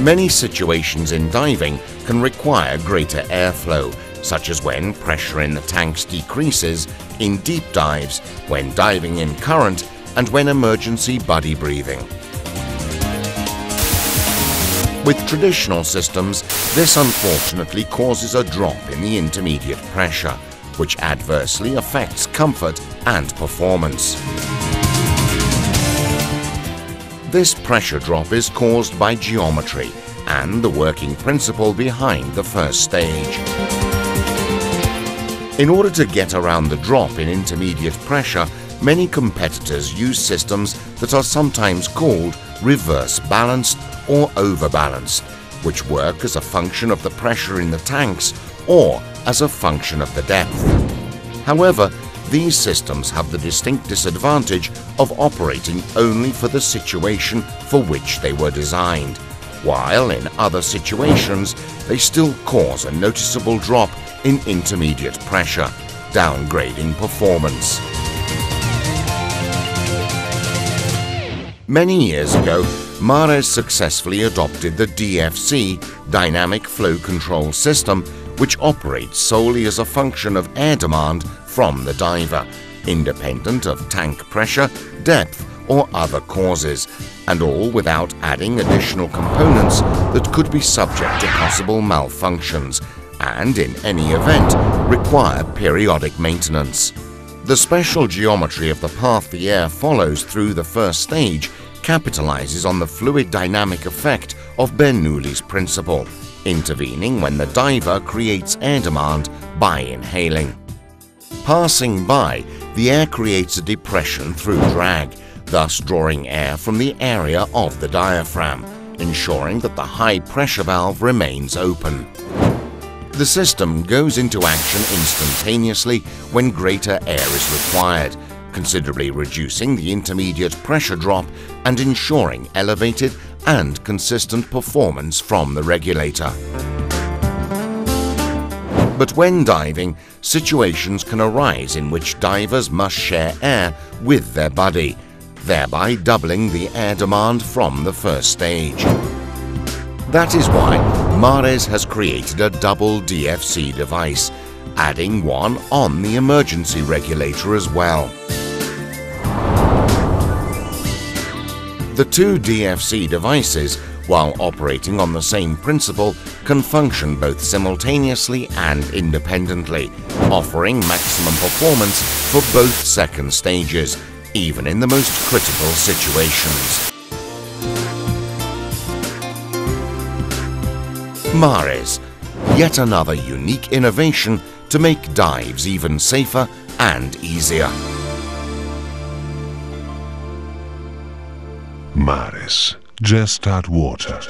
Many situations in diving can require greater airflow, such as when pressure in the tanks decreases, in deep dives, when diving in current, and when emergency buddy breathing. With traditional systems, this unfortunately causes a drop in the intermediate pressure, which adversely affects comfort and performance. This pressure drop is caused by geometry and the working principle behind the first stage. In order to get around the drop in intermediate pressure, many competitors use systems that are sometimes called reverse balanced or overbalanced, which work as a function of the pressure in the tanks or as a function of the depth. However, these systems have the distinct disadvantage of operating only for the situation for which they were designed, while in other situations they still cause a noticeable drop in intermediate pressure, downgrading performance. Many years ago, Mares successfully adopted the DFC Dynamic Flow Control System, which operates solely as a function of air demand from the diver, independent of tank pressure, depth, or other causes, and all without adding additional components that could be subject to possible malfunctions and, in any event, require periodic maintenance. The special geometry of the path the air follows through the first stage capitalizes on the fluid dynamic effect of Bernoulli's principle, intervening when the diver creates air demand by inhaling. Passing by, the air creates a depression through drag, thus drawing air from the area of the diaphragm, ensuring that the high pressure valve remains open. The system goes into action instantaneously when greater air is required, considerably reducing the intermediate pressure drop and ensuring elevated and consistent performance from the regulator. But when diving, situations can arise in which divers must share air with their buddy, thereby doubling the air demand from the first stage. That is why Mares has created a double DFC device, adding one on the emergency regulator as well. The two DFC devices, while operating on the same principle, can function both simultaneously and independently, offering maximum performance for both second stages, even in the most critical situations. Mares, yet another unique innovation to make dives even safer and easier. Mares, just add water.